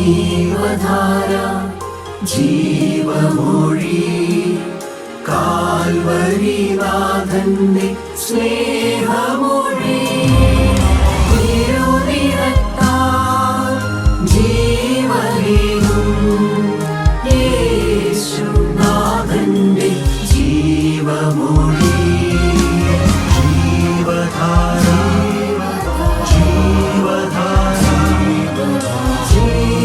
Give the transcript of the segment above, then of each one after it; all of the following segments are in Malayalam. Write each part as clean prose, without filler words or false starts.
ജീവധാര ജീവമൊഴി കാൽവരിനാഥന്റെ സ്നേഹമൊഴി തിരുനിറത്താൽ ജീവനേകും യേശുനാഥന്റെ ജീവമൊഴി ജീവധാര ജീവധാര ജീവധാര.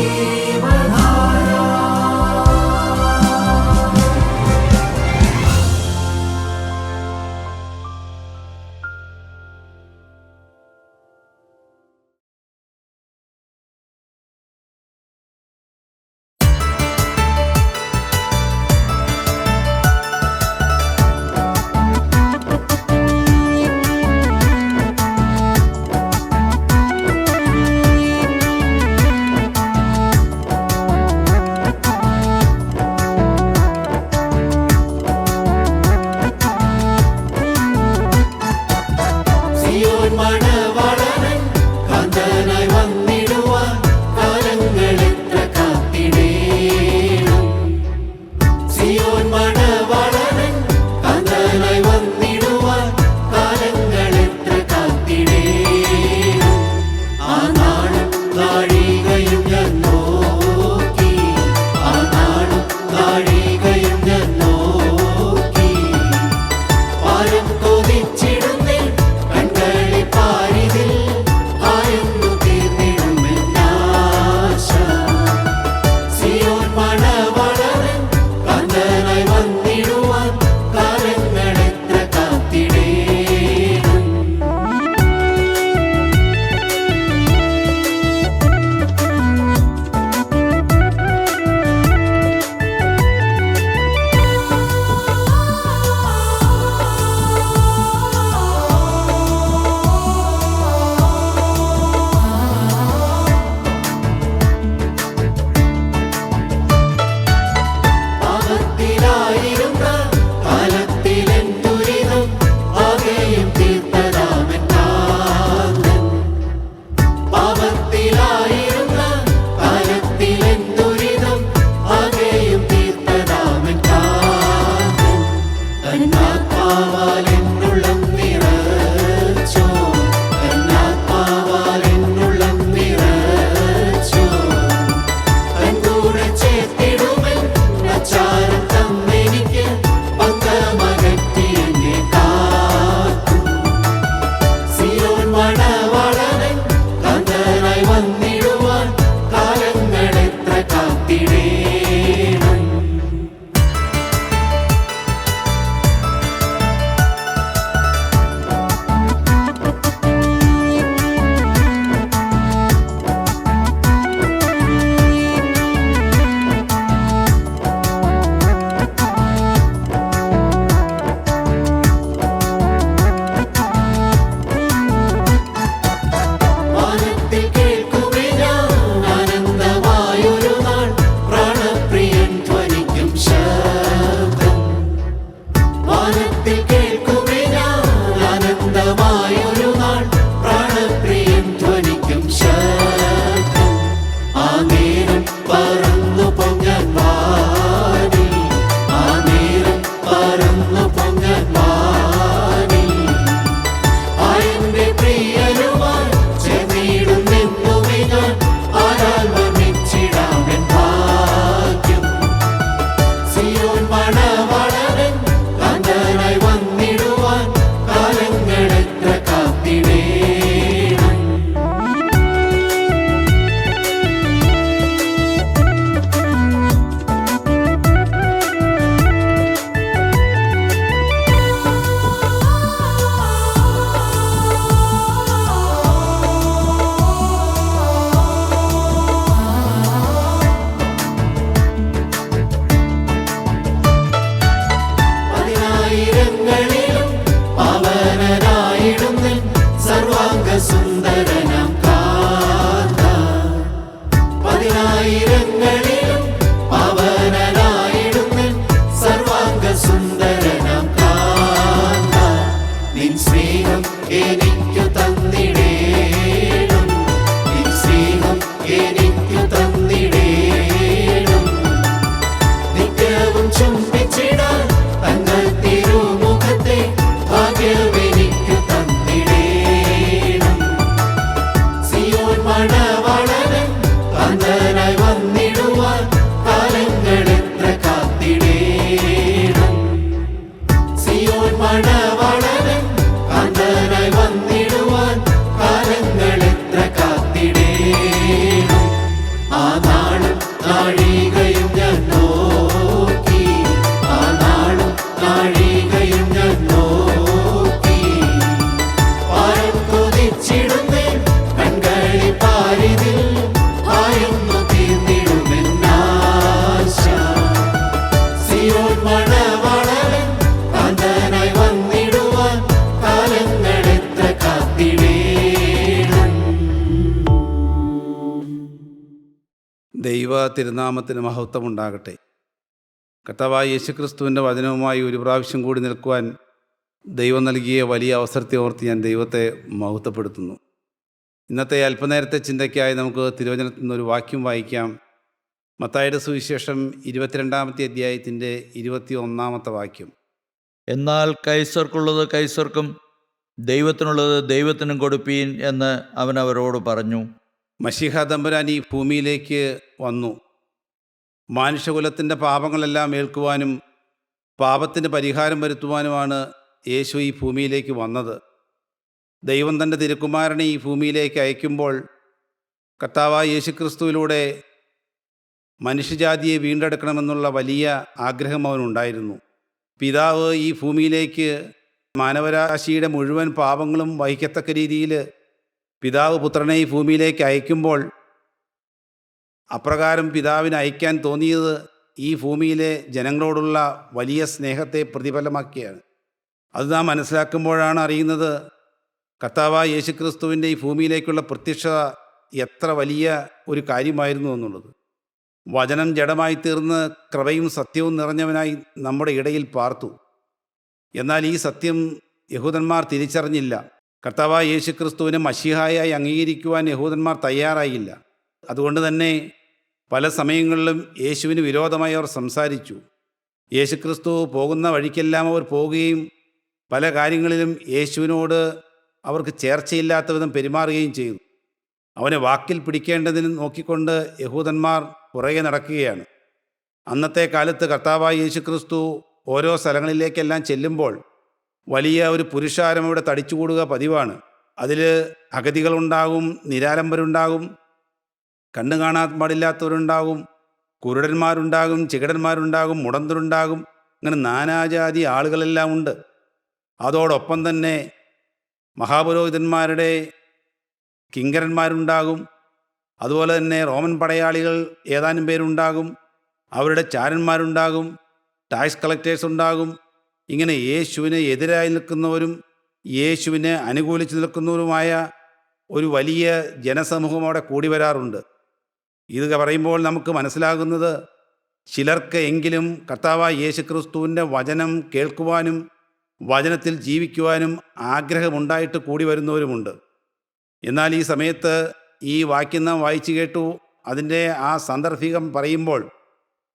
എനിക്കു തന്നിടേണം, നിൻ സ്നേഹം എനിക്കു തന്നിടേണം. ആ നാളും നാഴികയും ഞാൻ നോക്കി, ആ നാളും നാഴികയും ഞാൻ നോക്കി. പാരം കൊതിച്ചിടുന്നേ കൺകളി പാരിതിൽ ആയൊന്നു തീർന്നിടുമെന്നാശ. സിയോൻ മണവാളൻ കാന്തനായി വന്നിടുവാൻ കാലങ്ങളെത്ര കാത്തിടേണം. ദൈവ തിരുനാമത്തിന് മഹത്വമുണ്ടാകട്ടെ. കർത്താവായ യേശുക്രിസ്തുവിൻ്റെ വചനവുമായി ഒരു പ്രാവശ്യം കൂടി നിൽക്കുവാൻ ദൈവം നൽകിയ വലിയ അവസരത്തെ ഓർത്ത് ഞാൻ ദൈവത്തെ മഹത്വപ്പെടുത്തുന്നു. ഇന്നത്തെ അല്പനേരത്തെ ചിന്തയ്ക്കായി നമുക്ക് തിരുവചനത്തിൽ നിന്നൊരു വാക്യം വായിക്കാം. മത്തായിയുടെ സുവിശേഷം 22-ാമത്തെ അധ്യായത്തിൻ്റെ 21-ാമത്തെ വാക്യം. എന്നാൽ കൈസർക്കുള്ളത് കൈസർക്കും ദൈവത്തിനുള്ളത് ദൈവത്തിനും കൊടുപ്പീൻ എന്ന് അവൻ അവരോട് പറഞ്ഞു. മശീഹ തമ്പുരാൻ ഈ ഭൂമിയിലേക്ക് വന്നു. മനുഷ്യകുലത്തിൻ്റെ പാപങ്ങളെല്ലാം ഏൽക്കുവാനും പാപത്തിന് പരിഹാരം വരുത്തുവാനുമാണ് യേശു ഈ ഭൂമിയിലേക്ക് വന്നത്. ദൈവം തൻ്റെ തിരുക്കുമാരനെ ഈ ഭൂമിയിലേക്ക് അയക്കുമ്പോൾ കർത്താവായ യേശുക്രിസ്തുവിലൂടെ മനുഷ്യജാതിയെ വീണ്ടെടുക്കണമെന്നുള്ള വലിയ ആഗ്രഹം അവനുണ്ടായിരുന്നു. പിതാവ് ഈ ഭൂമിയിലേക്ക് മാനവരാശിയുടെ മുഴുവൻ പാപങ്ങളും വഹിക്കത്തക്ക രീതിയിൽ പിതാവ് പുത്രനെ ഈ ഭൂമിയിലേക്ക് അയക്കുമ്പോൾ അപ്രകാരം പിതാവിന് അയക്കാൻ തോന്നിയത് ഈ ഭൂമിയിലെ ജനങ്ങളോടുള്ള വലിയ സ്നേഹത്തെ പ്രതിഫലമാക്കിയാണ്. അത് നാം മനസ്സിലാക്കുമ്പോഴാണ് അറിയുന്നത് കർത്താവായ യേശുക്രിസ്തുവിൻ്റെ ഈ ഭൂമിയിലേക്കുള്ള പ്രത്യക്ഷത എത്ര വലിയ ഒരു കാര്യമായിരുന്നു എന്നുള്ളത്. വചനം ജഡമായി തീർന്ന് കൃപയും സത്യവും നിറഞ്ഞവനായി നമ്മുടെ ഇടയിൽ പാർത്തു. എന്നാൽ ഈ സത്യം യഹൂദന്മാർ തിരിച്ചറിഞ്ഞില്ല. കർത്താവായ യേശുക്രിസ്തുവിനെ മശീഹായായി അംഗീകരിക്കുവാൻ യഹൂദന്മാർ തയ്യാറായില്ല. അതുകൊണ്ട് തന്നെ പല സമയങ്ങളിലും യേശുവിന് വിരോധമായി അവർ സംസാരിച്ചു. യേശുക്രിസ്തു പോകുന്ന വഴിക്കെല്ലാം അവർ പോവുകയും പല കാര്യങ്ങളിലും യേശുവിനോട് അവർക്ക് ചേർച്ചയില്ലാത്ത വിധം പെരുമാറുകയും ചെയ്തു. അവനെ വാക്കിൽ പിടിക്കേണ്ടതിന് നോക്കിക്കൊണ്ട് യഹൂദന്മാർ പുറകെ നടക്കുകയാണ്. അന്നത്തെ കാലത്ത് കർത്താവായ യേശുക്രിസ്തു ഓരോ സ്ഥലങ്ങളിലേക്കെല്ലാം ചെല്ലുമ്പോൾ വലിയ ഒരു പുരുഷാരം അവിടെ തടിച്ചുകൂടുക പതിവാണ്. അതിൽ അഗതികളുണ്ടാകും, നിരാലംബരുണ്ടാകും, കണ്ണു കാണാൻ പാടില്ലാത്തവരുണ്ടാകും, കുരുടന്മാരുണ്ടാകും, ചികടന്മാരുണ്ടാകും, മുടന്തരുണ്ടാകും. അങ്ങനെ നാനാജാതി ആളുകളെല്ലാം ഉണ്ട്. അതോടൊപ്പം തന്നെ മഹാപുരോഹിതന്മാരുടെ കിങ്കരന്മാരുണ്ടാകും. അതുപോലെ തന്നെ റോമൻ പടയാളികൾ ഏതാനും പേരുണ്ടാകും, അവരുടെ ചാരന്മാരുണ്ടാകും, ടാക്സ് കളക്ടേഴ്സ് ഉണ്ടാകും. ഇങ്ങനെ യേശുവിന് എതിരായി നിൽക്കുന്നവരും യേശുവിനെ അനുകൂലിച്ച് നിൽക്കുന്നവരുമായ ഒരു വലിയ ജനസമൂഹം അവിടെ കൂടി വരാറുണ്ട്. ഇത് പറയുമ്പോൾ നമുക്ക് മനസ്സിലാകുന്നത് ചിലർക്ക് എങ്കിലും കർത്താവായ യേശുക്രിസ്തുവിൻ്റെ വചനം കേൾക്കുവാനും വചനത്തിൽ ജീവിക്കുവാനും ആഗ്രഹമുണ്ടായിട്ട് കൂടി വരുന്നവരുമുണ്ട്. എന്നാൽ ഈ സമയത്ത് ഈ വാക്യം നാം വായിച്ചു കേട്ടു. അതിൻ്റെ ആ സാന്ദർഭികം പറയുമ്പോൾ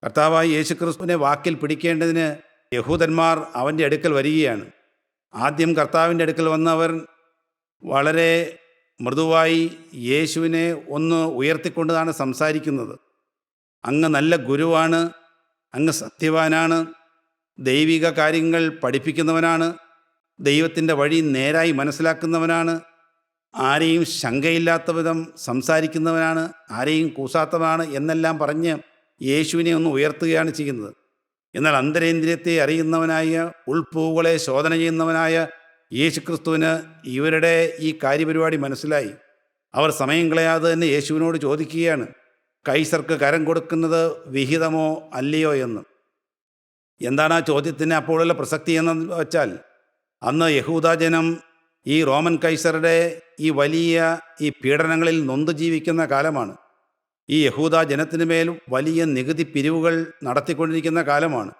കർത്താവായ യേശുക്രിസ്തുവിനെ വാക്കിൽ പിടിക്കേണ്ടതിന് യഹൂദന്മാർ അവൻ്റെ അടുക്കൽ വരികയാണ്. ആദ്യം കർത്താവിൻ്റെ അടുക്കൽ വന്നവർ വളരെ മൃദുവായി യേശുവിനെ ഒന്ന് ഉയർത്തിക്കൊണ്ടാണ് സംസാരിക്കുന്നത്. അങ്ങ് നല്ല ഗുരുവാണ്, അങ്ങ് സത്യവാനാണ്, ദൈവിക കാര്യങ്ങൾ പഠിപ്പിക്കുന്നവനാണ്, ദൈവത്തിൻ്റെ വഴി നേരായി മനസ്സിലാക്കുന്നവനാണ്, ആരെയും ശങ്കയില്ലാത്ത വിധം സംസാരിക്കുന്നവനാണ്, ആരെയും കൂസാത്തവനാണ് എന്നെല്ലാം പറഞ്ഞ് യേശുവിനെ ഒന്ന് ഉയർത്തുകയാണ് ചെയ്യുന്നത്. എന്നാൽ അന്തരേന്ദ്രിയത്തെ അറിയുന്നവനായ ഉൾപ്പൂവുകളെ ശോധന ചെയ്യുന്നവനായ യേശുക്രിസ്തുവിന് ഇവരുടെ ഈ കാര്യപരിപാടി മനസ്സിലായി. അവർ സമയം കളയാതെ തന്നെ യേശുവിനോട് ചോദിക്കുകയാണ്, കൈസർക്ക് കരം കൊടുക്കുന്നത് വിഹിതമോ അല്ലയോ എന്ന്. എന്താണ് ആ ചോദ്യത്തിന് അപ്പോഴുള്ള പ്രസക്തി എന്ന് വെച്ചാൽ, അന്ന് യഹൂദജനം ഈ റോമൻ കൈസറുടെ ഈ വലിയ ഈ പീഡനങ്ങളിൽ നൊന്ത് ജീവിക്കുന്ന കാലമാണ്. ഈ യഹൂദ ജനത്തിനു മേൽ വലിയ നികുതി പിരിവുകൾ നടത്തിക്കൊണ്ടിരിക്കുന്ന കാലമാണ്.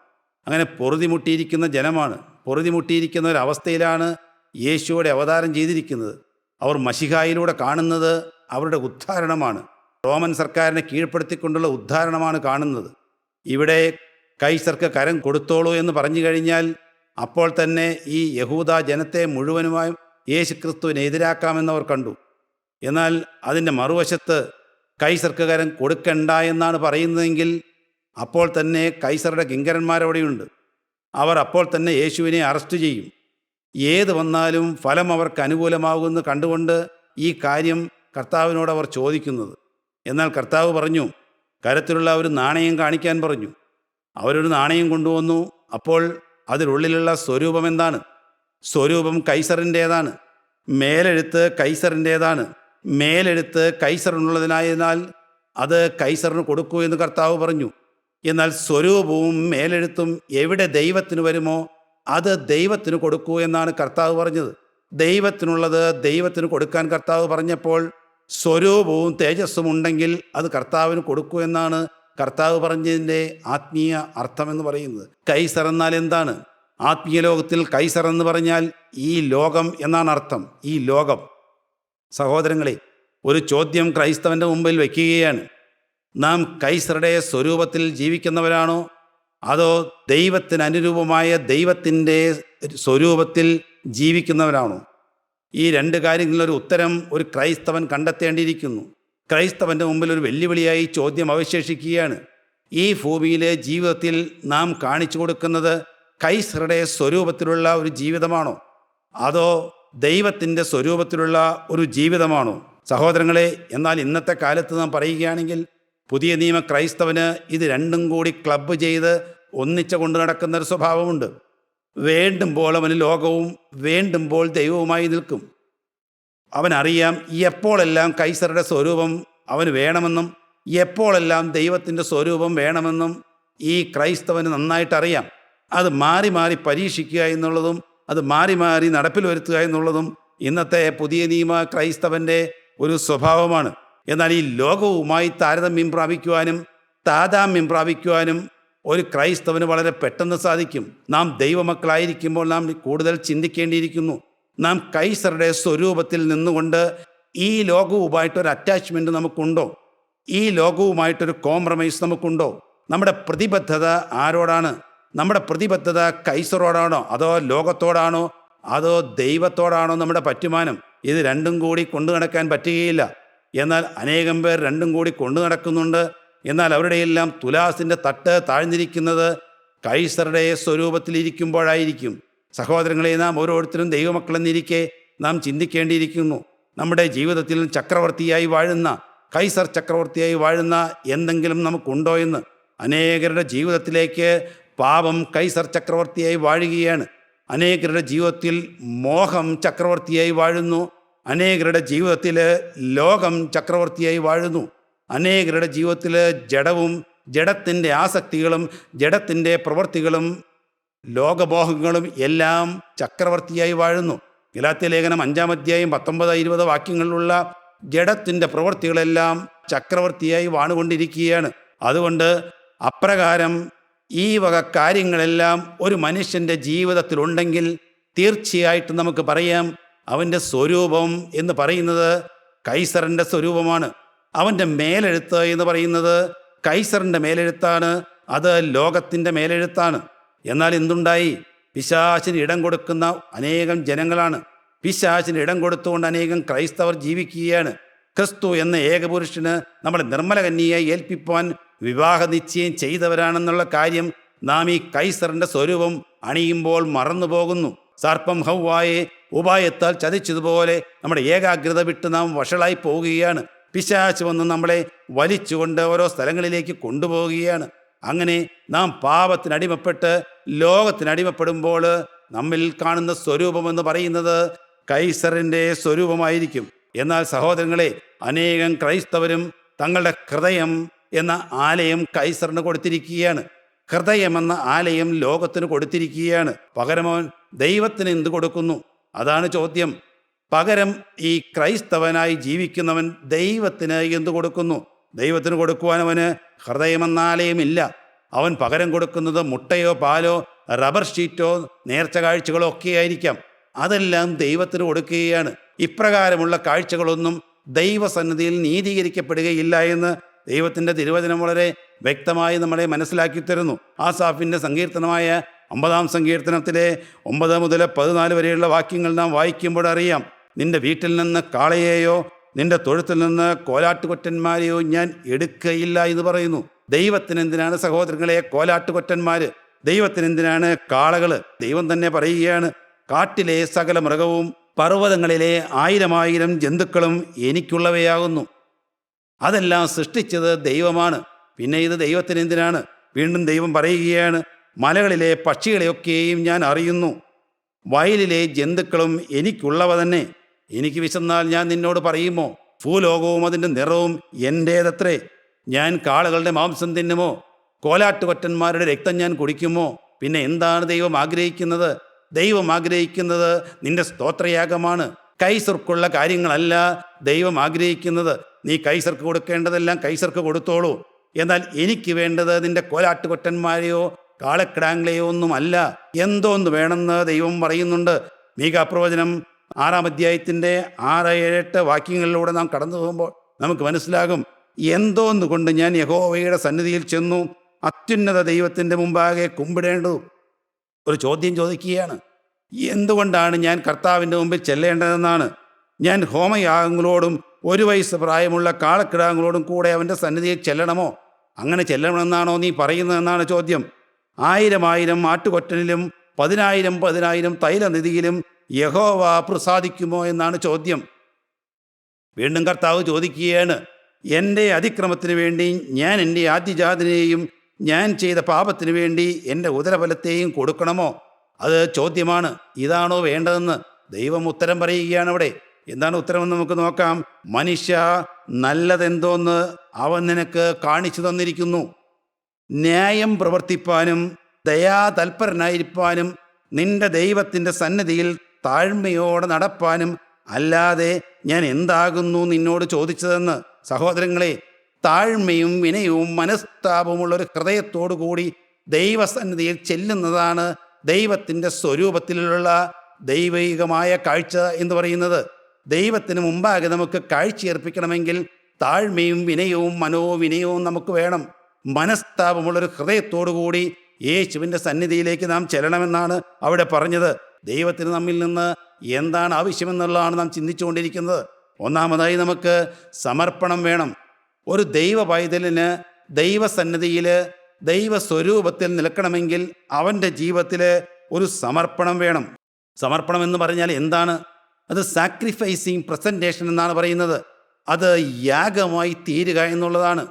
അങ്ങനെ പൊറുതിമുട്ടിയിരിക്കുന്ന ജനമാണ്. പൊറുതിമുട്ടിയിരിക്കുന്ന ഒരവസ്ഥയിലാണ് യേശുവിടെ അവതാരം ചെയ്തിരിക്കുന്നത്. അവർ മശിഹായിലൂടെ കാണുന്നത് അവരുടെ ഉദ്ധാരണമാണ്. റോമൻ സർക്കാരിനെ കീഴ്പ്പെടുത്തിക്കൊണ്ടുള്ള ഉദ്ധാരണമാണ് കാണുന്നത്. ഇവിടെ കൈസർക്ക് കരം കൊടുത്തോളൂ എന്ന് പറഞ്ഞു കഴിഞ്ഞാൽ അപ്പോൾ തന്നെ ഈ യഹൂദ ജനത്തെ മുഴുവനുമായും യേശുക്രിസ്തുവിനെ എതിരാക്കാമെന്നവർ കണ്ടു. എന്നാൽ അതിൻ്റെ മറുവശത്ത് കൈസർക്ക് കരം കൊടുക്കണ്ട എന്നാണ് പറയുന്നതെങ്കിൽ അപ്പോൾ തന്നെ കൈസറുടെ കിങ്കരന്മാരവിടെയുണ്ട്. അവർ അപ്പോൾ തന്നെ യേശുവിനെ അറസ്റ്റ് ചെയ്യും. ഏത് വന്നാലും ഫലം അവർക്ക് അനുകൂലമാകുമെന്ന് കണ്ടുകൊണ്ട് ഈ കാര്യം കർത്താവിനോട് അവർ ചോദിക്കുന്നത്. എന്നാൽ കർത്താവ് പറഞ്ഞു, കരത്തിലുള്ള ഒരു നാണയം കാണിക്കാൻ പറഞ്ഞു. അവരൊരു നാണയം കൊണ്ടുവന്നു. അപ്പോൾ അതിനുള്ളിലുള്ള സ്വരൂപം എന്താണ്? സ്വരൂപം കൈസറിൻ്റേതാണ്. മേലെഴുത്ത് കൈസറിൻ്റേതാണ്. മേലെഴുത്ത് കൈസറിനുള്ളതിനായതിനാൽ അത് കൈസറിന് കൊടുക്കൂ എന്ന് കർത്താവ് പറഞ്ഞു. എന്നാൽ സ്വരൂപവും മേലെഴുത്തും എവിടെ ദൈവത്തിന് വരുമോ അത് ദൈവത്തിന് കൊടുക്കൂ എന്നാണ് കർത്താവ് പറഞ്ഞത്. ദൈവത്തിനുള്ളത് ദൈവത്തിന് കൊടുക്കാൻ കർത്താവ് പറഞ്ഞപ്പോൾ സ്വരൂപവും തേജസ്സും ഉണ്ടെങ്കിൽ അത് കർത്താവിന് കൊടുക്കൂ എന്നാണ് കർത്താവ് പറഞ്ഞതിൻ്റെ ആത്മീയ അർത്ഥമെന്ന് പറയുന്നത്. കൈസർ എന്നാൽ എന്താണ്? ആത്മീയ ലോകത്തിൽ കൈസർ എന്ന് പറഞ്ഞാൽ ഈ ലോകം എന്നാണ് അർത്ഥം. ഈ ലോകം. സഹോദരങ്ങളെ, ഒരു ചോദ്യം ക്രൈസ്തവൻ്റെ മുമ്പിൽ വയ്ക്കുകയാണ്. നാം കൈസറുടെ സ്വരൂപത്തിൽ ജീവിക്കുന്നവരാണോ അതോ ദൈവത്തിന് അനുരൂപമായ ദൈവത്തിൻ്റെ സ്വരൂപത്തിൽ ജീവിക്കുന്നവരാണോ? ഈ രണ്ട് കാര്യങ്ങളിലൊരു ഉത്തരം ഒരു ക്രൈസ്തവൻ കണ്ടെത്തേണ്ടിയിരിക്കുന്നു. ക്രൈസ്തവൻ്റെ മുമ്പിൽ ഒരു വെല്ലുവിളിയായി ചോദ്യം അവശേഷിക്കുകയാണ്. ഈ ഭൂമിയിലെ ജീവിതത്തിൽ നാം കാണിച്ചു കൊടുക്കുന്നത് കൈസറുടെ സ്വരൂപത്തിലുള്ള ഒരു ജീവിതമാണോ അതോ ദൈവത്തിൻ്റെ സ്വരൂപത്തിലുള്ള ഒരു ജീവിതമാണോ? സഹോദരങ്ങളെ, എന്നാൽ ഇന്നത്തെ കാലത്ത് നാം പറയുകയാണെങ്കിൽ പുതിയ നിയമ ക്രൈസ്തവന് ഇത് രണ്ടും കൂടി ക്ലബ്ബ് ചെയ്ത് ഒന്നിച്ച കൊണ്ട് നടക്കുന്ന ഒരു സ്വഭാവമുണ്ട്. വേണ്ടുമ്പോൾ അവന് ലോകവും വേണ്ടുമ്പോൾ ദൈവവുമായി നിൽക്കും. അവനറിയാം എപ്പോഴെല്ലാം കൈസറുടെ സ്വരൂപം അവന് വേണമെന്നും എപ്പോഴെല്ലാം ദൈവത്തിൻ്റെ സ്വരൂപം വേണമെന്നും ഈ ക്രൈസ്തവന് നന്നായിട്ടറിയാം. അത് മാറി മാറി പരീക്ഷിക്കുക എന്നുള്ളതും അത് മാറി മാറി നടപ്പിൽ വരുത്തുക എന്നുള്ളതും ഇന്നത്തെ പുതിയ നിയമ ക്രൈസ്തവൻ്റെ ഒരു സ്വഭാവമാണ്. എന്നാൽ ഈ ലോകവുമായി താരതമ്യം പ്രാപിക്കുവാനും താതാമ്യം പ്രാപിക്കുവാനും ഒരു ക്രൈസ്തവന് വളരെ പെട്ടെന്ന് സാധിക്കും. നാം ദൈവമക്കളായിരിക്കുമ്പോൾ നാം കൂടുതൽ ചിന്തിക്കേണ്ടിയിരിക്കുന്നു. നാം കൈസറുടെ സ്വരൂപത്തിൽ നിന്നുകൊണ്ട് ഈ ലോകവുമായിട്ടൊരു അറ്റാച്ച്മെൻറ്റ് നമുക്കുണ്ടോ? ഈ ലോകവുമായിട്ടൊരു കോംപ്രമൈസ് നമുക്കുണ്ടോ? നമ്മുടെ പ്രതിബദ്ധത ആരോടാണ്? നമ്മുടെ പ്രതിബദ്ധത കൈസറോടാണോ അതോ ലോകത്തോടാണോ അതോ ദൈവത്തോടാണോ നമ്മുടെ പറ്റുമാനം? ഇത് രണ്ടും കൂടി കൊണ്ടു നടക്കാൻ പറ്റുകയില്ല. എന്നാൽ അനേകം പേർ രണ്ടും കൂടി കൊണ്ടു നടക്കുന്നുണ്ട്. എന്നാൽ അവരുടെയെല്ലാം തുലാസിൻ്റെ തട്ട് താഴ്ന്നിരിക്കുന്നത് കൈസറുടെ സ്വരൂപത്തിലിരിക്കുമ്പോഴായിരിക്കും. സഹോദരങ്ങളെ, നാം ഓരോരുത്തരും ദൈവമക്കളെന്നിരിക്കെ നാം ചിന്തിക്കേണ്ടിയിരിക്കുന്നു. നമ്മുടെ ജീവിതത്തിൽ ചക്രവർത്തിയായി വാഴുന്ന കൈസർ ചക്രവർത്തിയായി വാഴുന്ന എന്തെങ്കിലും നമുക്കുണ്ടോ എന്ന്. അനേകരുടെ ജീവിതത്തിലേക്ക് പാപം കൈസർ ചക്രവർത്തിയായി വാഴുകയാണ്. അനേകരുടെ ജീവിതത്തിൽ മോഹം ചക്രവർത്തിയായി വാഴുന്നു. അനേകരുടെ ജീവിതത്തിൽ ലോകം ചക്രവർത്തിയായി വാഴുന്നു. അനേകരുടെ ജീവിതത്തിൽ ജഡവും ജഡത്തിൻ്റെ ആസക്തികളും ജഡത്തിൻ്റെ പ്രവൃത്തികളും ലോകമോഹങ്ങളും എല്ലാം ചക്രവർത്തിയായി വാഴുന്നു. ഗലാത്യ ലേഖനം 5-ാം അധ്യായം 19-20 വാക്യങ്ങളിലുള്ള ജഡത്തിൻ്റെ പ്രവൃത്തികളെല്ലാം ചക്രവർത്തിയായി വാണുകൊണ്ടിരിക്കുകയാണ്. അതുകൊണ്ട് അപ്രകാരം ഈ വക കാര്യങ്ങളെല്ലാം ഒരു മനുഷ്യൻ്റെ ജീവിതത്തിലുണ്ടെങ്കിൽ തീർച്ചയായിട്ടും നമുക്ക് പറയാം അവൻ്റെ സ്വരൂപം എന്ന് പറയുന്നത് കൈസറിൻ്റെ സ്വരൂപമാണ്. അവൻ്റെ മേലെഴുത്ത് എന്ന് പറയുന്നത് കൈസറിൻ്റെ മേലെഴുത്താണ്. അത് ലോകത്തിൻ്റെ മേലെഴുത്താണ്. എന്നാൽ എന്തുണ്ടായി? പിശാചിന് ഇടം കൊടുക്കുന്ന അനേകം ജനങ്ങളാണ്. പിശാചിന് ഇടം കൊടുത്തുകൊണ്ട് അനേകം ക്രൈസ്തവർ ജീവിക്കുകയാണ്. ക്രിസ്തു എന്ന ഏകപുരുഷന് നമ്മളെ നിർമ്മല കന്യയായി ഏൽപ്പിപ്പാൻ വിവാഹ നിശ്ചയം ചെയ്തവരാണെന്നുള്ള കാര്യം നാം ഈ കൈസറിൻ്റെ സ്വരൂപം അണിയുമ്പോൾ മറന്നു പോകുന്നു. സർപ്പം ഹവ്വായെ ഉപായത്താൽ ചതിച്ചതുപോലെ നമ്മുടെ ഏകാഗ്രത വിട്ട് നാം വഷളായി പോവുകയാണ്. പിശാച് വന്ന് നമ്മളെ വലിച്ചുകൊണ്ട് ഓരോ സ്ഥലങ്ങളിലേക്ക് കൊണ്ടുപോവുകയാണ്. അങ്ങനെ നാം പാപത്തിനടിമപ്പെട്ട് ലോകത്തിനടിമപ്പെടുമ്പോൾ നമ്മിൽ കാണുന്ന സ്വരൂപമെന്ന് പറയുന്നത് കൈസറിൻ്റെ സ്വരൂപമായിരിക്കും. എന്നാൽ സഹോദരങ്ങളെ, അനേകം ക്രൈസ്തവരും തങ്ങളുടെ ഹൃദയം എന്ന ആലയം കൈസറിന് കൊടുത്തിരിക്കുകയാണ്. ഹൃദയമെന്ന ആലയം ലോകത്തിന് കൊടുത്തിരിക്കുകയാണ്. പകരമവൻ ദൈവത്തിന് എന്ത് കൊടുക്കുന്നു? അതാണ് ചോദ്യം. പകരം ഈ ക്രൈസ്തവനായി ജീവിക്കുന്നവൻ ദൈവത്തിന് എന്ത് കൊടുക്കുന്നു? ദൈവത്തിന് കൊടുക്കുവാൻ അവന് ഹൃദയമെന്ന ആലയമില്ല. അവൻ പകരം കൊടുക്കുന്നത് മുട്ടയോ പാലോ റബ്ബർ ഷീറ്റോ നേർച്ച കാഴ്ചകളോ ഒക്കെ ആയിരിക്കാം. അതെല്ലാം ദൈവത്തിന് കൊടുക്കുകയാണ്. ഇപ്രകാരമുള്ള കാഴ്ചകളൊന്നും ദൈവസന്നിധിയിൽ നീതീകരിക്കപ്പെടുകയില്ല എന്ന് ദൈവത്തിൻ്റെ തിരുവചനം വളരെ വ്യക്തമായി നമ്മളെ മനസ്സിലാക്കി തരുന്നു. ആസാഫിൻ്റെ സങ്കീർത്തനമായ 50-ാം സങ്കീർത്തനത്തിലെ 9 മുതൽ 14 വരെയുള്ള വാക്യങ്ങൾ നാം വായിക്കുമ്പോൾ അറിയാം, നിന്റെ വീട്ടിൽ നിന്ന് കാളയെയോ നിന്റെ തൊഴുത്തിൽ നിന്ന് കോലാട്ടുകൊറ്റന്മാരെയോ ഞാൻ എടുക്കുകയില്ല എന്ന് പറയുന്നു. ദൈവത്തിനെന്തിനാണ് സഹോദരങ്ങളെ കോലാട്ടുകൊറ്റന്മാർ? ദൈവത്തിനെന്തിനാണ് കാളകൾ? ദൈവം തന്നെ പറയുകയാണ്, കാട്ടിലെ സകല മൃഗവും പർവ്വതങ്ങളിലെ 1000 ജന്തുക്കളും എനിക്കുള്ളവയാകുന്നു. അതെല്ലാം സൃഷ്ടിച്ചത് ദൈവമാണ്. പിന്നെ ഇത് ദൈവത്തിന് എന്തിനാണ്? വീണ്ടും ദൈവം പറയുകയാണ്, മലകളിലെ പക്ഷികളെയൊക്കെയും ഞാൻ അറിയുന്നു, വയലിലെ ജന്തുക്കളും എനിക്കുള്ളവ തന്നെ. എനിക്ക് വിശന്നാൽ ഞാൻ നിന്നോട് പറയുമോ? ഭൂലോകവും അതിൻ്റെ നിറവും എൻ്റേതത്രേ. ഞാൻ കാളകളുടെ മാംസം തിന്നുമോ? കോലാട്ടുകൊറ്റന്മാരുടെ രക്തം ഞാൻ കുടിക്കുമോ? പിന്നെ എന്താണ് ദൈവം ആഗ്രഹിക്കുന്നത്? ദൈവം ആഗ്രഹിക്കുന്നത് നിന്റെ സ്തോത്രയാഗമാണ്. കൈസർക്കുള്ള കാര്യങ്ങളല്ല ദൈവം ആഗ്രഹിക്കുന്നത്. നീ കൈസർക്ക് കൊടുക്കേണ്ടതെല്ലാം കൈസർക്ക് കൊടുത്തോളൂ. എന്നാൽ എനിക്ക് വേണ്ടത് നിന്റെ കോലാട്ടുകൊറ്റന്മാരെയോ കാളക്കിടാങ്ങളെയോ ഒന്നുമല്ല. എന്തോന്ന് വേണമെന്ന് ദൈവം പറയുന്നുണ്ട്. മീകാ പ്രവചനം 6-ാം അധ്യായത്തിൻ്റെ 6-7 വാക്യങ്ങളിലൂടെ നാം കടന്നു പോകുമ്പോൾ നമുക്ക് മനസ്സിലാകും. എന്തോന്ന് കൊണ്ട് ഞാൻ യഹോവയുടെ സന്നിധിയിൽ ചെന്നു അത്യുന്നത ദൈവത്തിൻ്റെ മുമ്പാകെ കുമ്പിടേണ്ടു? ഒരു ചോദ്യം ചോദിക്കുകയാണ്. എന്തുകൊണ്ടാണ് ഞാൻ കർത്താവിൻ്റെ മുമ്പിൽ ചെല്ലേണ്ടതെന്നാണ്. ഞാൻ ഹോമയാഗങ്ങളോടും 1 വയസ്സ് പ്രായമുള്ള കാളക്കിടാങ്ങളോടും കൂടെ അവൻ്റെ സന്നിധിയിൽ ചെല്ലണമോ? അങ്ങനെ ചെല്ലണമെന്നാണോ നീ പറയുന്നതെന്നാണ് ചോദ്യം. 1000 ആട്ടുകൊറ്റനിലും 10,000 തൈലനിധിയിലും യഹോവ പ്രസാദിക്കുമോ എന്നാണ് ചോദ്യം. വീണ്ടും കർത്താവ് ചോദിക്കുകയാണ്, എൻ്റെ അതിക്രമത്തിന് വേണ്ടി ഞാൻ എൻ്റെ ആദ്യജാതനെയും ഞാൻ ചെയ്ത പാപത്തിന് വേണ്ടി എൻ്റെ ഉദരഫലത്തെയും കൊടുക്കണമോ? അത് ചോദ്യമാണ്. ഇതാണോ വേണ്ടതെന്ന് ദൈവം ഉത്തരം പറയുകയാണ് അവിടെ. എന്താണ് ഉത്തരമെന്ന് നമുക്ക് നോക്കാം. മനുഷ്യ, നല്ലതെന്തോന്ന് അവൻ നിനക്ക് കാണിച്ചു തന്നിരിക്കുന്നു. ന്യായം പ്രവർത്തിപ്പാനും ദയാതൽപരനായിരിക്കാനും നിന്റെ ദൈവത്തിൻ്റെ സന്നിധിയിൽ താഴ്മയോടെ നടപ്പാനും അല്ലാതെ ഞാൻ എന്താകുന്നു നിന്നോട് ചോദിച്ചതെന്ന്. സഹോദരങ്ങളെ, താഴ്മയും വിനയവും മനസ്താപമുള്ളൊരു ഹൃദയത്തോടു കൂടി ദൈവസന്നിധിയിൽ ചെല്ലുന്നതാണ് ദൈവത്തിൻ്റെ സ്വരൂപത്തിലുള്ള ദൈവികമായ കാഴ്ച എന്ന് പറയുന്നത്. ദൈവത്തിന് മുമ്പാകെ നമുക്ക് കാഴ്ചയർപ്പിക്കണമെങ്കിൽ താഴ്മയും വിനയവും മനോവിനയവും നമുക്ക് വേണം. മനസ്താപമുള്ളൊരു ഹൃദയത്തോടു കൂടി യേശുവിൻ്റെ സന്നിധിയിലേക്ക് നാം ചെല്ലണമെന്നാണ് അവിടെ പറഞ്ഞത്. ദൈവത്തിന് നമ്മിൽ നിന്ന് എന്താണ് ആവശ്യമെന്നുള്ളതാണ് നാം ചിന്തിച്ചുകൊണ്ടിരിക്കുന്നത്. ഒന്നാമതായി നമുക്ക് സമർപ്പണം വേണം. ഒരു ദൈവ പൈതലിന് ദൈവസന്നിധിയിൽ ദൈവസ്വരൂപത്തിൽ നിൽക്കണമെങ്കിൽ അവൻ്റെ ജീവിതത്തിൽ ഒരു സമർപ്പണം വേണം. സമർപ്പണം എന്ന് പറഞ്ഞാൽ എന്താണ്? അത് സാക്രിഫൈസിങ് പ്രസൻറ്റേഷൻ എന്നാണ് പറയുന്നത്. അത് യാഗമായി തീരുക എന്നുള്ളതാണ്.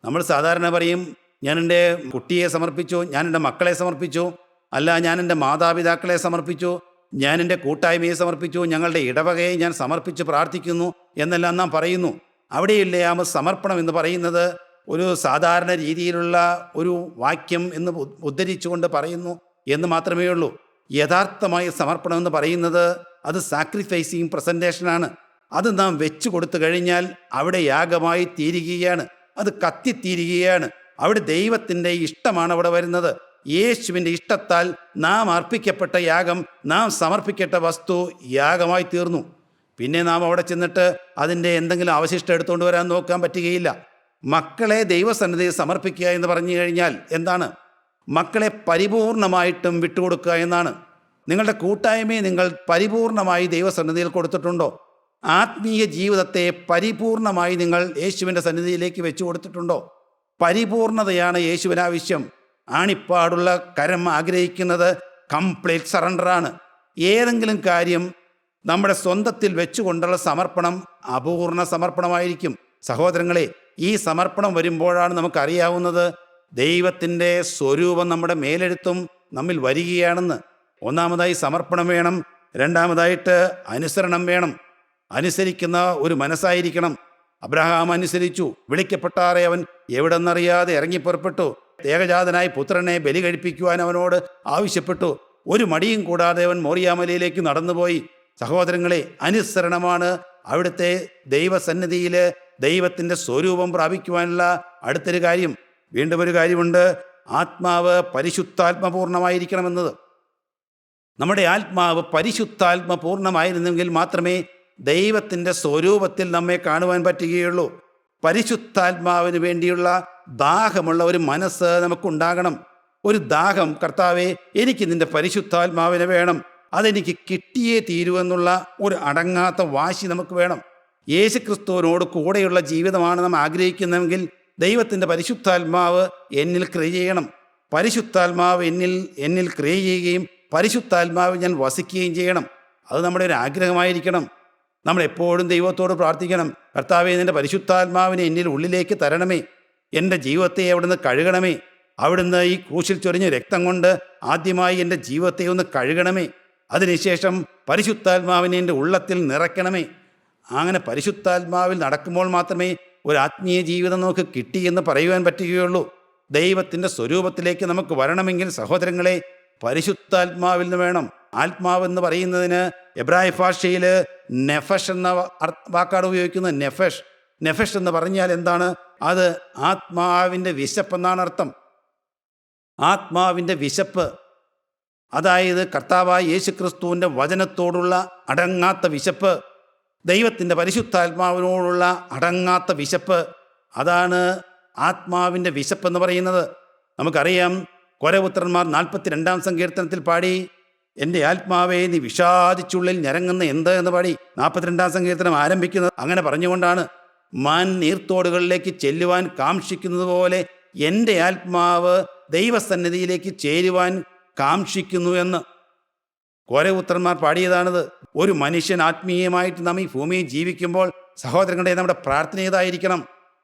നമ്മൾ സാധാരണ പറയും, ഞാൻ എൻ്റെ കുട്ടിയെ സമർപ്പിച്ചു, ഞാൻ എൻ്റെ മക്കളെ സമർപ്പിച്ചു, അല്ല ഞാൻ എൻ്റെ മാതാപിതാക്കളെ സമർപ്പിച്ചു, ഞാൻ എൻ്റെ കൂട്ടായ്മയെ സമർപ്പിച്ചു, ഞങ്ങളുടെ ഇടവകയെ ഞാൻ സമർപ്പിച്ച് പ്രാർത്ഥിക്കുന്നു എന്നെല്ലാം നാം പറയുന്നു. അവിടെയില്ലേ ആ സമർപ്പണം എന്ന് പറയുന്നത് ഒരു സാധാരണ രീതിയിലുള്ള ഒരു വാക്യം എന്ന് ഉദ്ധരിച്ചുകൊണ്ട് പറയുന്നു എന്ന് മാത്രമേ ഉള്ളൂ. യഥാർത്ഥമായ സമർപ്പണം എന്ന് പറയുന്നത് അത് സാക്രിഫൈസിങ് പ്രസൻറ്റേഷനാണ്. അത് നാം വെച്ചു കൊടുത്തു കഴിഞ്ഞാൽ അവിടെ യാഗമായി തീരുകയാണ്, അത് കത്തിത്തീരുകയാണ്. അവിടെ ദൈവത്തിൻ്റെ ഇഷ്ടമാണ് അവിടെ വരുന്നത്. യേശുവിൻ്റെ ഇഷ്ടത്താൽ നാം അർപ്പിക്കപ്പെട്ട യാഗം, നാം സമർപ്പിക്കേണ്ട വസ്തു യാഗമായി തീർന്നു. പിന്നെ നാം അവിടെ ചെന്നിട്ട് അതിൻ്റെ എന്തെങ്കിലും അവശിഷ്ടം എടുത്തുകൊണ്ട് വരാൻ നോക്കാൻ പറ്റുകയില്ല. മക്കളെ ദൈവസന്നിധിയിൽ സമർപ്പിക്കുക എന്ന് പറഞ്ഞു കഴിഞ്ഞാൽ എന്താണ്? മക്കളെ പരിപൂർണമായിട്ടും വിട്ടുകൊടുക്കുക എന്നാണ്. നിങ്ങളുടെ കൂട്ടായ്മയെ നിങ്ങൾ പരിപൂർണമായി ദൈവസന്നിധിയിൽ കൊടുത്തിട്ടുണ്ടോ? ആത്മീയ ജീവിതത്തെ പരിപൂർണമായി നിങ്ങൾ യേശുവിൻ്റെ സന്നിധിയിലേക്ക് വെച്ചു കൊടുത്തിട്ടുണ്ടോ? പരിപൂർണതയാണ് യേശുവിന് ആവശ്യം. ആണിപ്പാടുള്ള കരം ആഗ്രഹിക്കുന്നത് കംപ്ലീറ്റ് സറണ്ടറാണ്. ഏതെങ്കിലും കാര്യം നമ്മുടെ സ്വന്തത്തിൽ വെച്ചുകൊണ്ടുള്ള സമർപ്പണം അപൂർണ സമർപ്പണമായിരിക്കും. സഹോദരങ്ങളെ, ഈ സമർപ്പണം വരുമ്പോഴാണ് നമുക്കറിയാവുന്നത് ദൈവത്തിൻ്റെ സ്വരൂപം നമ്മുടെ മേലെഴുത്തും നമ്മിൽ വരികയാണെന്ന്. ഒന്നാമതായി സമർപ്പണം വേണം. രണ്ടാമതായിട്ട് അനുസരണം വേണം. അനുസരിക്കുന്ന ഒരു മനസ്സായിരിക്കണം. അബ്രഹാം അനുസരിച്ചു. വിളിക്കപ്പെട്ടാറെ അവൻ എവിടെന്നറിയാതെ ഇറങ്ങിപ്പുറപ്പെട്ടു. ഏകജാതനായ പുത്രനെ ബലി കഴിപ്പിക്കുവാൻ അവനോട് ആവശ്യപ്പെട്ടു. ഒരു മടിയും കൂടാതെ അവൻ മോറിയാമലയിലേക്ക് നടന്നുപോയി. സഹോദരങ്ങളെ, അനുസരണമാണ് അവിടുത്തെ ദൈവസന്നിധിയിൽ ദൈവത്തിൻ്റെ സ്വരൂപം പ്രാപിക്കുവാനുള്ള അടുത്തൊരു കാര്യം. വീണ്ടും ഒരു കാര്യമുണ്ട്, ആത്മാവ് പരിശുദ്ധാത്മപൂർണമായിരിക്കണമെന്നത്. നമ്മുടെ ആത്മാവ് പരിശുദ്ധാത്മപൂർണമായിരുന്നെങ്കിൽ മാത്രമേ ദൈവത്തിൻ്റെ സ്വരൂപത്തിൽ നമ്മെ കാണുവാൻ പറ്റുകയുള്ളൂ. പരിശുദ്ധാത്മാവിന് വേണ്ടിയുള്ള ദാഹമുള്ള ഒരു മനസ്സ് നമുക്കുണ്ടാകണം. ഒരു ദാഹം, കർത്താവേ എനിക്ക് നിൻ്റെ പരിശുദ്ധാത്മാവിനെ വേണം, അതെനിക്ക് കിട്ടിയേ തീരുവെന്നുള്ള ഒരു അടങ്ങാത്ത വാശി നമുക്ക് വേണം. യേശുക്രിസ്തുവിനോട് കൂടെയുള്ള ജീവിതമാണ് നാം ആഗ്രഹിക്കുന്നതെങ്കിൽ ദൈവത്തിൻ്റെ പരിശുദ്ധാത്മാവ് എന്നിൽ ക്രിയ ചെയ്യണം. പരിശുദ്ധാത്മാവ് എന്നിൽ ക്രിയ ചെയ്യുകയും പരിശുദ്ധാത്മാവ് ഞാൻ വസിക്കുകയും ചെയ്യണം. അത് നമ്മുടെ ഒരു ആഗ്രഹമായിരിക്കണം. നമ്മൾ എപ്പോഴും ദൈവത്തോട് പ്രാർത്ഥിക്കണം, കർത്താവേ, നിൻ്റെ പരിശുദ്ധാത്മാവിനെ എന്നിൽ ഉള്ളിലേക്ക് തരണമേ. എൻ്റെ ജീവിതത്തെ അവിടുന്ന് കഴുകണമേ. അവിടുന്ന് ഈ ക്രൂശിൽ ചൊരിഞ്ഞ രക്തം കൊണ്ട് ആദ്യമായി എൻ്റെ ജീവിതത്തെ ഒന്ന് കഴുകണമേ. അതിനുശേഷം പരിശുദ്ധാത്മാവിനെ എൻ്റെ ഉള്ളത്തിൽ നിറയ്ക്കണമേ. അങ്ങനെ പരിശുദ്ധാത്മാവിൽ നടക്കുമ്പോൾ മാത്രമേ ഒരു ആത്മീയ ജീവിതം നമുക്ക് കിട്ടിയെന്ന് പറയുവാൻ പറ്റുകയുള്ളൂ. ദൈവത്തിൻ്റെ സ്വരൂപത്തിലേക്ക് നമുക്ക് വരണമെങ്കിൽ സഹോദരങ്ങളെ, പരിശുദ്ധാത്മാവിൽ നിന്ന് വേണം. ആത്മാവെന്ന് പറയുന്നതിന് എബ്രായ ഭാഷയിൽ നെഫഷ് എന്ന വാക്കാണ് ഉപയോഗിക്കുന്നത്. നെഫഷ് എന്ന് പറഞ്ഞാൽ എന്താണ്? അത് ആത്മാവിൻ്റെ വിശപ്പെന്നാണ് അർത്ഥം. ആത്മാവിൻ്റെ വിശപ്പ്, അതായത് കർത്താവായ യേശുക്രിസ്തുവിൻ്റെ വചനത്തോടുള്ള അടങ്ങാത്ത വിശപ്പ്, ദൈവത്തിൻ്റെ പരിശുദ്ധാത്മാവിനോടുള്ള അടങ്ങാത്ത വിശപ്പ്, അതാണ് ആത്മാവിൻ്റെ വിശപ്പെന്ന് പറയുന്നത്. നമുക്കറിയാം, കൊരപുത്രന്മാർ 42-ാം സങ്കീർത്തനത്തിൽ പാടി, എൻ്റെ ആത്മാവേ നീ വിഷാദിച്ചുള്ളിൽ ഞരങ്ങുന്ന എന്ത് എന്ന് പാടി 42-ാം സങ്കീർത്തനം ആരംഭിക്കുന്നത് അങ്ങനെ പറഞ്ഞുകൊണ്ടാണ്. മാൻ നീർത്തോടുകളിലേക്ക് ചെല്ലുവാൻ കാക്ഷിക്കുന്നത് പോലെ എൻ്റെ ആത്മാവ് ദൈവസന്നിധിയിലേക്ക് ചേരുവാൻ കാക്ഷിക്കുന്നു എന്ന് കോരപുത്രന്മാർ പാടിയതാണിത്. ഒരു മനുഷ്യൻ ആത്മീയമായിട്ട് നാം ഈ ഭൂമിയിൽ ജീവിക്കുമ്പോൾ സഹോദരങ്ങളെ, നമ്മുടെ പ്രാർത്ഥന ഏതായിരിക്കണം?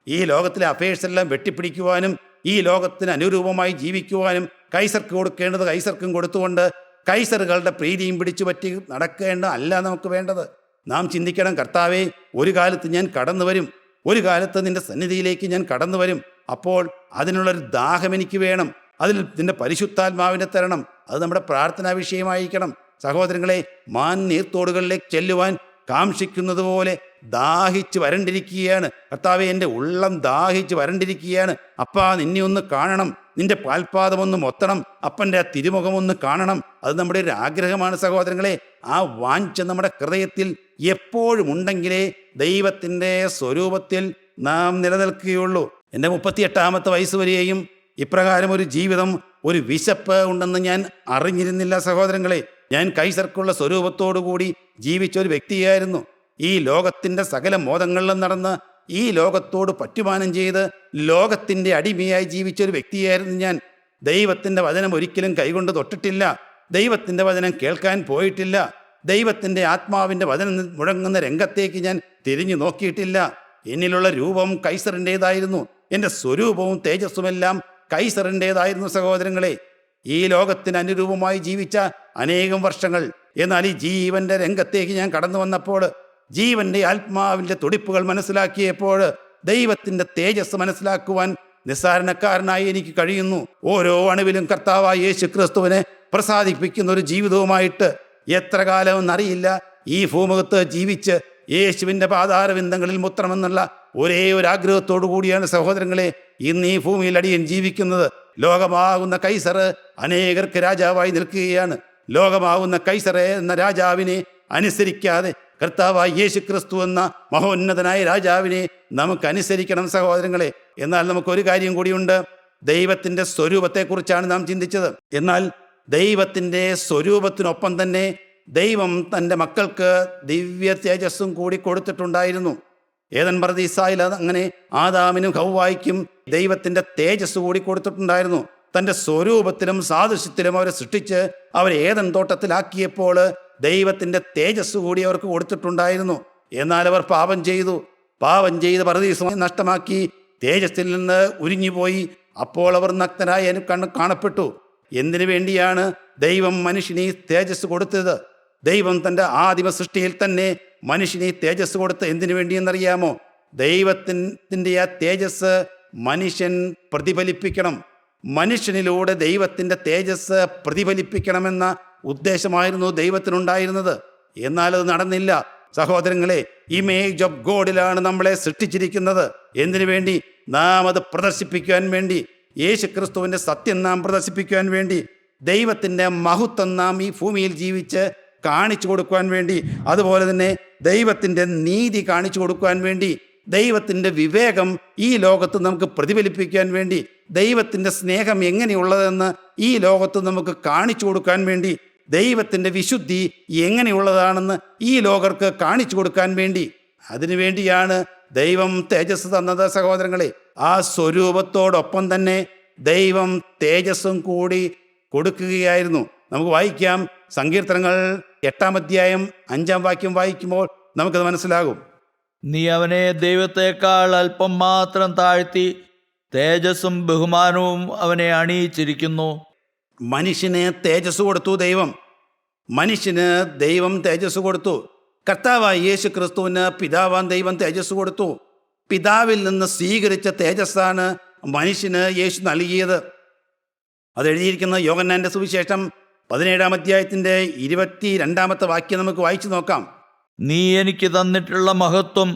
ഈ ലോകത്തിലെ അഫയേഴ്സ് എല്ലാം വെട്ടിപ്പിടിക്കുവാനും ഈ ലോകത്തിന് അനുരൂപമായി ജീവിക്കുവാനും കൈസർക്ക് കൊടുക്കേണ്ടത് കൈസർക്കും കൊടുത്തുകൊണ്ട് കൈസറുകളുടെ പ്രീതിയും പിടിച്ചു പറ്റി നടക്കേണ്ട അല്ല നമുക്ക് വേണ്ടത്. നാം ചിന്തിക്കണം, കർത്താവേ, ഒരു കാലത്ത് ഞാൻ കടന്നു വരും, ഒരു കാലത്ത് നിൻ്റെ സന്നിധിയിലേക്ക് ഞാൻ കടന്നു വരും. അപ്പോൾ അതിനുള്ളൊരു ദാഹം എനിക്ക് വേണം. അതിൽ നിൻ്റെ പരിശുദ്ധാത്മാവിനെ തരണം. അത് നമ്മുടെ പ്രാർത്ഥനാ വിഷയമായിരിക്കണം. സഹോദരങ്ങളെ, മാൻ നീർത്തോടുകളിലേക്ക് ചെല്ലുവാൻ കാക്ഷിക്കുന്നത് പോലെ ദാഹിച്ച് വരണ്ടിരിക്കുകയാണ്. കർത്താവേ, എൻ്റെ ഉള്ളം ദാഹിച്ച് വരണ്ടിരിക്കുകയാണ്. അപ്പാ, നിന്നെ ഒന്ന് കാണണം, നിന്റെ പാൽപാദമൊന്ന് മൊത്തണം, അപ്പൻ്റെ ആ തിരുമുഖമൊന്ന് കാണണം. അത് നമ്മുടെ ഒരു ആഗ്രഹമാണ് സഹോദരങ്ങളെ. ആ വാഞ്ച നമ്മുടെ ഹൃദയത്തിൽ എപ്പോഴും ഉണ്ടെങ്കിലേ ദൈവത്തിൻ്റെ സ്വരൂപത്തിൽ നാം നിലനിൽക്കുകയുള്ളൂ. എൻ്റെ 38-ാമത്തെ വയസ്സ് വരെയും ഇപ്രകാരം ഒരു ജീവിതം, ഒരു വിശപ്പ് ഉണ്ടെന്ന് ഞാൻ അറിഞ്ഞിരുന്നില്ല സഹോദരങ്ങളെ. ഞാൻ കൈസർക്കുള്ള സ്വരൂപത്തോടുകൂടി ജീവിച്ചൊരു വ്യക്തിയായിരുന്നു. ഈ ലോകത്തിൻ്റെ സകല മോദങ്ങളിലും നടന്ന് ഈ ലോകത്തോട് പറ്റുമാനം ചെയ്ത് ലോകത്തിൻ്റെ അടിമയായി ജീവിച്ചൊരു വ്യക്തിയായിരുന്നു ഞാൻ. ദൈവത്തിൻ്റെ വചനം ഒരിക്കലും കൈകൊണ്ട് തൊട്ടിട്ടില്ല. ദൈവത്തിൻ്റെ വചനം കേൾക്കാൻ പോയിട്ടില്ല. ദൈവത്തിൻ്റെ ആത്മാവിൻ്റെ വചനം മുഴങ്ങുന്ന രംഗത്തേക്ക് ഞാൻ തിരിഞ്ഞു നോക്കിയിട്ടില്ല. എന്നിലുള്ള രൂപം കൈസറിൻ്റേതായിരുന്നു. എൻ്റെ സ്വരൂപവും തേജസ്സുമെല്ലാം കൈസറിൻ്റേതായിരുന്നു സഹോദരങ്ങളെ. ഈ ലോകത്തിന് അനുരൂപമായി ജീവിച്ച അനേകം വർഷങ്ങൾ. എന്നാൽ ഈ ജീവൻ്റെ രംഗത്തേക്ക് ഞാൻ കടന്നു വന്നപ്പോൾ, ജീവൻ്റെ ആത്മാവിൻ്റെ തുടിപ്പുകൾ മനസ്സിലാക്കിയപ്പോൾ, ദൈവത്തിൻ്റെ തേജസ് മനസ്സിലാക്കുവാൻ നിസ്സാരണക്കാരനായി എനിക്ക് കഴിയുന്നു. ഓരോ അണുവിലും കർത്താവായ യേശു ക്രിസ്തുവിനെ പ്രസാദിപ്പിക്കുന്ന ഒരു ജീവിതവുമായിട്ട് എത്ര കാലമെന്നറിയില്ല ഈ ഭൂമുഖത്ത് ജീവിച്ച് യേശുവിൻ്റെ പാതാരവിന്ദങ്ങളിൽ മുത്രമെന്നുള്ള ഒരേ ഒരു ആഗ്രഹത്തോടു കൂടിയാണ് സഹോദരങ്ങളെ ഇന്ന് ഈ ഭൂമിയിൽ അടിയൻ ജീവിക്കുന്നത്. ലോകമാകുന്ന കൈസർ അനേകർക്ക് രാജാവായി നിൽക്കുകയാണ്. ലോകമാകുന്ന കൈസറെ എന്ന രാജാവിനെ അനുസരിക്കാതെ കർത്താവായ യേശു ക്രിസ്തു എന്ന മഹോന്നതനായ രാജാവിനെ നമുക്ക് അനുസരിക്കണം സഹോദരങ്ങളെ. എന്നാൽ നമുക്കൊരു കാര്യം കൂടിയുണ്ട്. ദൈവത്തിൻ്റെ സ്വരൂപത്തെക്കുറിച്ചാണ് നാം ചിന്തിച്ചത്. എന്നാൽ ദൈവത്തിൻ്റെ സ്വരൂപത്തിനൊപ്പം തന്നെ ദൈവം തൻ്റെ മക്കൾക്ക് ദിവ്യ തേജസ്സും കൂടി കൊടുത്തിട്ടുണ്ടായിരുന്നു. ഏദൻ പർദീസായിൽ അങ്ങനെ ആദാമിനും ഹവ്വായ്ക്കും ദൈവത്തിൻ്റെ തേജസ് കൂടി കൊടുത്തിട്ടുണ്ടായിരുന്നു. തൻ്റെ സ്വരൂപത്തിലും സാദൃശ്യത്തിലും അവരെ സൃഷ്ടിച്ച് അവരെ ഏദൻ തോട്ടത്തിലാക്കിയപ്പോൾ ദൈവത്തിൻ്റെ തേജസ് കൂടി അവർക്ക് കൊടുത്തിട്ടുണ്ടായിരുന്നു. എന്നാൽ അവർ പാപം ചെയ്ത് പർദീസം നഷ്ടമാക്കി തേജസ്സിൽ നിന്ന് ഉരിഞ്ഞുപോയി. അപ്പോൾ അവർ നഗ്നരായി കാണപ്പെട്ടു. എന്തിനു വേണ്ടിയാണ് ദൈവം മനുഷ്യന് തേജസ് കൊടുത്തത്? ദൈവം തൻ്റെ ആദിമ സൃഷ്ടിയിൽ തന്നെ മനുഷ്യന് തേജസ് കൊടുത്ത് എന്തിനു വേണ്ടിയെന്നറിയാമോ? ദൈവത്തിൻ്റെ ആ തേജസ് മനുഷ്യൻ പ്രതിഫലിപ്പിക്കണം. മനുഷ്യനിലൂടെ ദൈവത്തിൻ്റെ തേജസ് പ്രതിഫലിപ്പിക്കണമെന്ന ഉദ്ദേശമായിരുന്നു ദൈവത്തിനുണ്ടായിരുന്നത്. എന്നാൽ അത് നടന്നില്ല സഹോദരങ്ങളെ. ഇമേജ് ഓഫ് ഗോഡിലാണ് നമ്മളെ സൃഷ്ടിച്ചിരിക്കുന്നത്. എന്തിനു വേണ്ടി? നാം അത് പ്രദർശിപ്പിക്കുവാൻ വേണ്ടി. യേശു ക്രിസ്തുവിൻ്റെ സത്യം നാം പ്രദർശിപ്പിക്കുവാൻ വേണ്ടി. ദൈവത്തിൻ്റെ മഹത്വം നാം ഈ ഭൂമിയിൽ ജീവിച്ച് കാണിച്ചു കൊടുക്കുവാൻ വേണ്ടി. അതുപോലെ തന്നെ ദൈവത്തിൻ്റെ നീതി കാണിച്ചു കൊടുക്കുവാൻ വേണ്ടി. ദൈവത്തിൻ്റെ വിവേകം ഈ ലോകത്ത് നമുക്ക് പ്രതിഫലിപ്പിക്കാൻ വേണ്ടി. ദൈവത്തിൻ്റെ സ്നേഹം എങ്ങനെയുള്ളതെന്ന് ഈ ലോകത്ത് നമുക്ക് കാണിച്ചു കൊടുക്കാൻ വേണ്ടി. ദൈവത്തിൻ്റെ വിശുദ്ധി എങ്ങനെയുള്ളതാണെന്ന് ഈ ലോകർക്ക് കാണിച്ചു കൊടുക്കാൻ വേണ്ടി. അതിനുവേണ്ടിയാണ് ദൈവം തേജസ് തന്നത് സഹോദരങ്ങളെ. ആ സ്വരൂപത്തോടൊപ്പം തന്നെ ദൈവം തേജസ്സും കൂടി കൊടുക്കുകയായിരുന്നു. നമുക്ക് വായിക്കാം, സങ്കീർത്തനങ്ങൾ 8-ാം അധ്യായം 5-ാം വാക്യം വായിക്കുമ്പോൾ നമുക്കത് മനസ്സിലാകും. നീ അവനെ ദൈവത്തേക്കാൾ അല്പം മാത്രം താഴ്ത്തി തേജസ്സും ബഹുമാനവും അവനെ അണിയിച്ചിരിക്കുന്നു. മനുഷ്യന് തേജസ് കൊടുത്തു ദൈവം. മനുഷ്യന് ദൈവം തേജസ് കൊടുത്തു. കർത്താവായ യേശു ക്രിസ്തുവിന് പിതാവാൻ ദൈവം തേജസ് കൊടുത്തു. പിതാവിൽ നിന്ന് സ്വീകരിച്ച തേജസ്സാണ് മനുഷ്യന് യേശു നൽകിയത്. അത് എഴുതിയിരിക്കുന്ന യോഹന്നാന്റെ സുവിശേഷം 17-ാം അധ്യായത്തിൻ്റെ 22-ാമത്തെ വാക്യം നമുക്ക് വായിച്ചു നോക്കാം. നീ എനിക്ക് തന്നിട്ടുള്ള മഹത്വം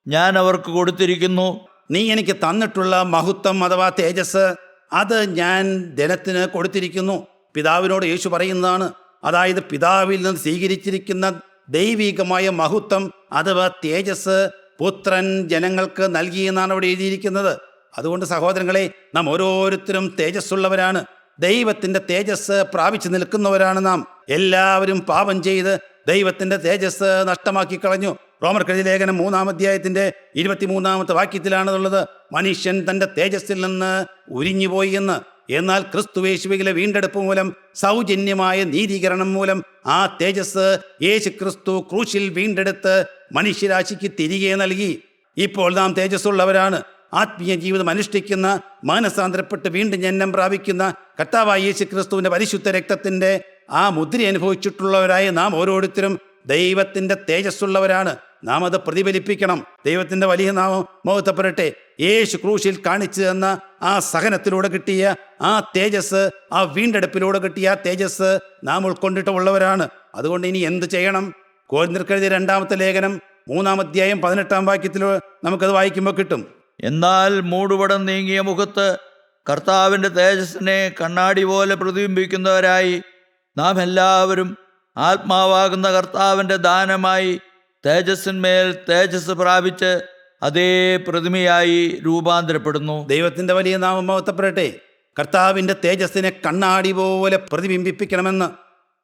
ഞാൻ അവർക്ക് കൊടുത്തിരിക്കുന്നു. നീ എനിക്ക് തന്നിട്ടുള്ള മഹത്വം അഥവാ തേജസ് അത് ഞാൻ ജനത്തിന് കൊടുത്തിരിക്കുന്നു. പിതാവിനോട് യേശു പറയുന്നതാണ്. അതായത് പിതാവിൽ നിന്ന് സ്വീകരിച്ചിരിക്കുന്ന ദൈവികമായ മഹത്വം അഥവാ തേജസ് പുത്രൻ ജനങ്ങൾക്ക് നൽകിയെന്നാണ് അവിടെ എഴുതിയിരിക്കുന്നത്. അതുകൊണ്ട് സഹോദരങ്ങളെ, നാം ഓരോരുത്തരും തേജസ്സുള്ളവരാണ്. ദൈവത്തിൻ്റെ തേജസ് പ്രാപിച്ചു നിൽക്കുന്നവരാണ് നാം. എല്ലാവരും പാപം ചെയ്ത് ദൈവത്തിൻ്റെ തേജസ് നഷ്ടമാക്കി കളഞ്ഞു. റോമർക്കെഴുതിയ ലേഖനം 3-ാം അധ്യായത്തിൻ്റെ 23-ാമത്തെ വാക്യത്തിലാണുള്ളത്. മനുഷ്യൻ തൻ്റെ തേജസ്സിൽ നിന്ന് ഉരിഞ്ഞുപോയി എന്ന്. എന്നാൽ ക്രിസ്തുയേശുവിലെ വീണ്ടെടുപ്പ് മൂലം, സൗജന്യമായ നീതീകരണം മൂലം ആ തേജസ് യേശു ക്രിസ്തു ക്രൂശിൽ വീണ്ടെടുത്ത് മനുഷ്യരാശിക്ക് തിരികെ നൽകി. ഇപ്പോൾ നാം തേജസ്സുള്ളവരാണ്. ആത്മീയ ജീവിതം അനുഷ്ഠിക്കുന്ന, മാനസാന്തരപ്പെട്ട് വീണ്ടും ജന്മം പ്രാപിക്കുന്ന കർത്താവായ യേശു ക്രിസ്തുവിൻ്റെ പരിശുദ്ധ രക്തത്തിൻ്റെ ആ മുദ്ര അനുഭവിച്ചിട്ടുള്ളവരായ നാം ഓരോരുത്തരും ദൈവത്തിൻ്റെ തേജസ്സുള്ളവരാണ്. നാം അത് പ്രതിഫലിപ്പിക്കണം. ദൈവത്തിൻ്റെ വലിയ നാമം മഹത്വപ്പെടട്ടെ. യേശു ക്രൂശിൽ കാണിച്ചു തന്ന ആ സഹനത്തിലൂടെ കിട്ടിയ ആ തേജസ്, ആ വീണ്ടെടുപ്പിലൂടെ കിട്ടിയ ആ തേജസ് നാം ഉൾക്കൊണ്ടിട്ടുള്ളവരാണ്. അതുകൊണ്ട് ഇനി എന്ത് ചെയ്യണം? കൊരിന്ത്യർക്കെഴുതിയ 2-ാമത്തെ ലേഖനം 3-ാം അധ്യായം 18-ാം വാക്യത്തിൽ നമുക്കത് വായിക്കുമ്പോൾ കിട്ടും. എന്നാൽ മൂടുപടം നീങ്ങിയ മുഖത്ത് കർത്താവിൻ്റെ തേജസ്സിനെ കണ്ണാടി പോലെ പ്രതിബിംബിക്കുന്നവരായി നാം എല്ലാവരും ആത്മാവാകുന്ന കർത്താവിൻ്റെ ദാനമായി തേജസ്സിന്മേൽ തേജസ് പ്രാപിച്ച് അതേ പ്രതിമയായി രൂപാന്തരപ്പെടുന്നു. ദൈവത്തിൻ്റെ വലിയ നാമം മഹത്വപ്പെടട്ടെ. കർത്താവിൻ്റെ തേജസ്സിനെ കണ്ണാടി പോലെ പ്രതിബിംബിപ്പിക്കണമെന്ന്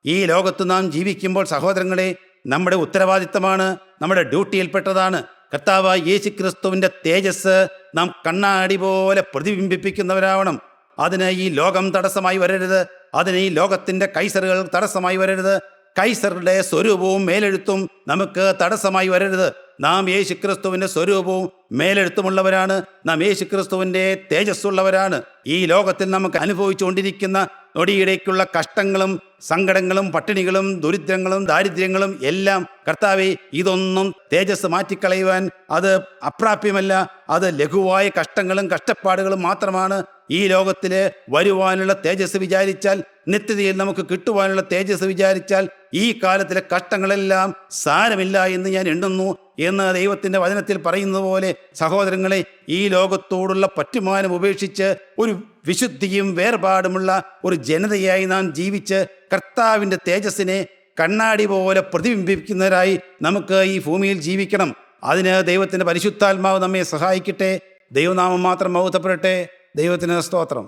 ഈ ലോകത്ത് നാം ജീവിക്കുമ്പോൾ സഹോദരങ്ങളെ, നമ്മുടെ ഉത്തരവാദിത്തമാണ്, നമ്മുടെ ഡ്യൂട്ടിയിൽപ്പെട്ടതാണ്. കർത്താവായ യേശു ക്രിസ്തുവിൻ്റെ തേജസ് നാം കണ്ണാടി പോലെ പ്രതിബിംബിപ്പിക്കുന്നവരാവണം. അതിന് ഈ ലോകം തടസ്സമായി വരരുത്. അതിന് ഈ ലോകത്തിൻ്റെ കൈസറുകൾ തടസ്സമായി വരരുത്. കൈസറുടെ സ്വരൂപവും മേലെഴുത്തും നമുക്ക് തടസ്സമായി വരരുത്. നാം യേശു ക്രിസ്തുവിൻ്റെ സ്വരൂപവും മേലെഴുത്തുമുള്ളവരാണ്. നാം യേശു ക്രിസ്തുവിൻ്റെ തേജസ്സുള്ളവരാണ്. ഈ ലോകത്തിൽ നമുക്ക് അനുഭവിച്ചുകൊണ്ടിരിക്കുന്ന നൊടിയിടയ്ക്കുള്ള കഷ്ടങ്ങളും സങ്കടങ്ങളും പട്ടിണികളും ദുരിദ്രങ്ങളും ദാരിദ്ര്യങ്ങളും എല്ലാം കർത്താവേ, ഇതൊന്നും തേജസ് മാറ്റിക്കളയുവാൻ അത് അപ്രാപ്യമല്ല. അത് ലഘുവായ കഷ്ടങ്ങളും കഷ്ടപ്പാടുകളും മാത്രമാണ്. ഈ ലോകത്തിൽ വരുവാനുള്ള തേജസ് വിചാരിച്ചാൽ, നിത്യതയിൽ നമുക്ക് കിട്ടുവാനുള്ള തേജസ് വിചാരിച്ചാൽ ഈ കാലത്തിലെ കഷ്ടങ്ങളെല്ലാം സാരമില്ല എന്ന് ഞാൻ എണ്ണുന്നു എന്ന് ദൈവത്തിൻ്റെ വചനത്തിൽ പറയുന്നത് പോലെ സഹോദരങ്ങളെ, ഈ ലോകത്തോടുള്ള പറ്റുമാനം ഉപേക്ഷിച്ച് ഒരു വിശുദ്ധിയും വേർപാടുമുള്ള ഒരു ജനതയായി നാം ജീവിച്ച് കർത്താവിൻ്റെ തേജസ്സിനെ കണ്ണാടി പോലെ പ്രതിബിംബിക്കുന്നവരായി നമുക്ക് ഈ ഭൂമിയിൽ ജീവിക്കണം. അതിന് ദൈവത്തിൻ്റെ പരിശുദ്ധാത്മാവ് നമ്മെ സഹായിക്കട്ടെ. ദൈവനാമം മാത്രം മഹത്വപ്പെടട്ടെ. ദൈവത്തിന് സ്തോത്രം.